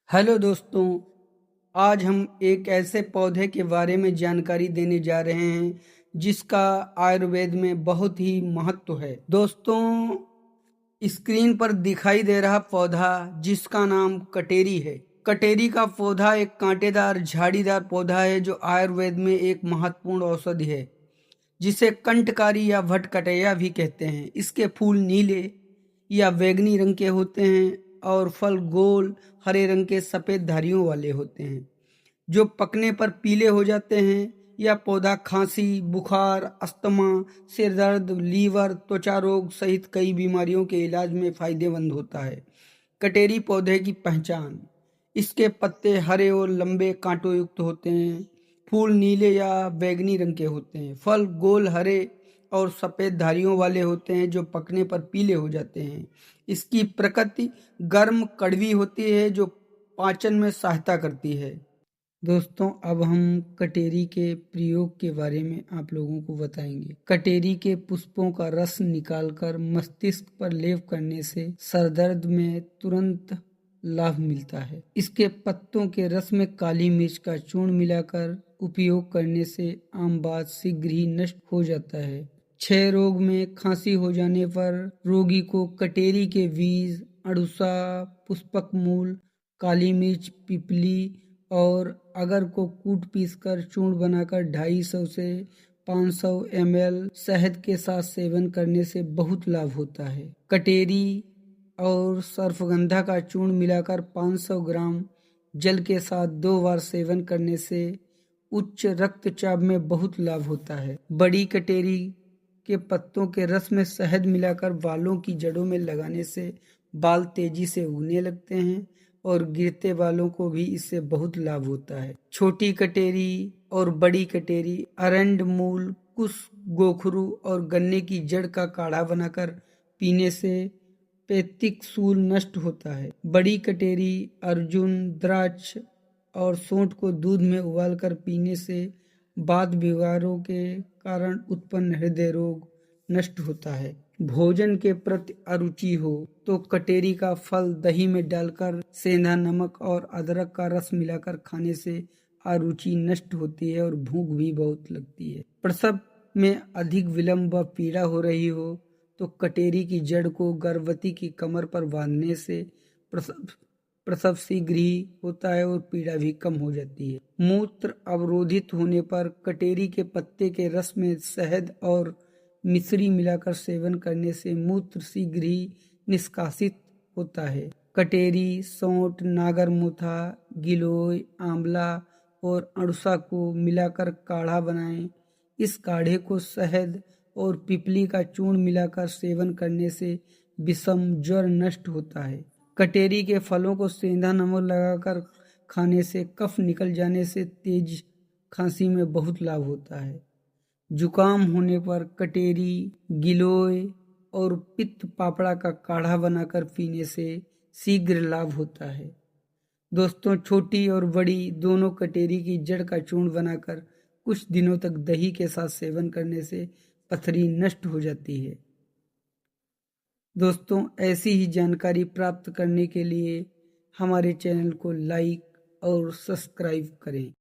Hello दोस्तों, आज हम एक ऐसे पौधे के बारे में जानकारी देने जा रहे हैं जिसका आयुर्वेद में बहुत ही महत्व है। दोस्तों, स्क्रीन पर दिखाई दे रहा पौधा जिसका नाम कटेरी है। कटेरी का पौधा एक कांटेदार झाड़ीदार पौधा है जो आयुर्वेद में एक महत्वपूर्ण औषधि है, जिसे कंठकारी या भटकटैया भी कहते हैं। इसके फूल नीले या बैंगनी रंग के होते हैं और फल गोल हरे रंग के सफेद धारियों वाले होते हैं जो पकने पर पीले हो जाते हैं। यह पौधा खांसी, बुखार, अस्थमा, सिर दर्द, लीवर, त्वचा रोग सहित कई बीमारियों के इलाज में फायदेमंद होता है। कटेरी पौधे की पहचान: इसके पत्ते हरे और लंबे कांटों युक्त होते हैं। फूल नीले या बैंगनी रंग के होते हैं। फल गोल हरे और सफेद धारियों वाले होते हैं जो पकने पर पीले हो जाते हैं। इसकी प्रकृति गर्म कड़वी होती है जो पाचन में सहायता करती है। दोस्तों, अब हम कटेरी के प्रयोग के बारे में आप लोगों को बताएंगे। कटेरी के पुष्पों का रस निकालकर मस्तिष्क पर लेप करने से सरदर्द में तुरंत लाभ मिलता है। इसके पत्तों के रस में काली मिर्च का चूर्ण मिलाकर उपयोग करने से आम बात शीघ्र ही नष्ट हो जाता है। क्षय रोग में खांसी हो जाने पर रोगी को कटेरी के बीज, अड़ुसा, पुष्पक मूल, काली मिर्च, पिपली और अगर को कूट पीसकर चूर्ण बनाकर 250 से 500 ml शहद के साथ सेवन करने से बहुत लाभ होता है। कटेरी और सर्फगंधा का चूर्ण मिलाकर 500 ग्राम जल के साथ 2 बार सेवन करने से उच्च रक्तचाप में बहुत लाभ होता है। बड़ी कटेरी के पत्तों के रस में शहद मिलाकर बालों की जड़ों में लगाने से बाल तेजी से उगने लगते हैं और गिरते बालों को भी इससे बहुत लाभ होता है। छोटी कटेरी और बड़ी कटेरी अरंड मूल, कुश, गोखरू और गन्ने की जड़ का काढ़ा बनाकर पीने से पैतिक शूल नष्ट होता है। बड़ी कटेरी, अर्जुन, द्राक्ष और सोंठ को दूध में उबालकर पीने से वात विकारों के कारण उत्पन्न हृदय रोग नष्ट होता है। भोजन के प्रति अरुचि हो तो कटेरी का फल दही में डालकर सेंधा नमक और अदरक का रस मिलाकर खाने से अरुचि नष्ट होती है और भूख भी बहुत लगती है। प्रसव में अधिक विलंब व पीड़ा हो रही हो तो कटेरी की जड़ को गर्भवती की कमर पर बांधने से प्रसव शीघ्र ही होता है और पीड़ा भी कम हो जाती है। मूत्र अवरोधित होने पर कटेरी के पत्ते के रस में शहद और मिश्री मिलाकर सेवन करने से मूत्र शीघ्र ही निष्कासित होता है। कटेरी, सौंठ, नागरमोथा, गिलोय, आंवला और अड़ुसा को मिलाकर काढ़ा बनाएं। इस काढ़े को शहद और पिपली का चूर्ण मिलाकर सेवन करने से विषम ज्वर नष्ट होता है। कटेरी के फलों को सेंधा नमक लगाकर खाने से कफ निकल जाने से तेज खांसी में बहुत लाभ होता है। जुकाम होने पर कटेरी, गिलोय और पित्त पापड़ा का काढ़ा बनाकर पीने से शीघ्र लाभ होता है। दोस्तों, छोटी और बड़ी दोनों कटेरी की जड़ का चूर्ण बनाकर कुछ दिनों तक दही के साथ सेवन करने से पथरी नष्ट हो जाती है। दोस्तों, ऐसी ही जानकारी प्राप्त करने के लिए हमारे चैनल को लाइक और सब्सक्राइब करें।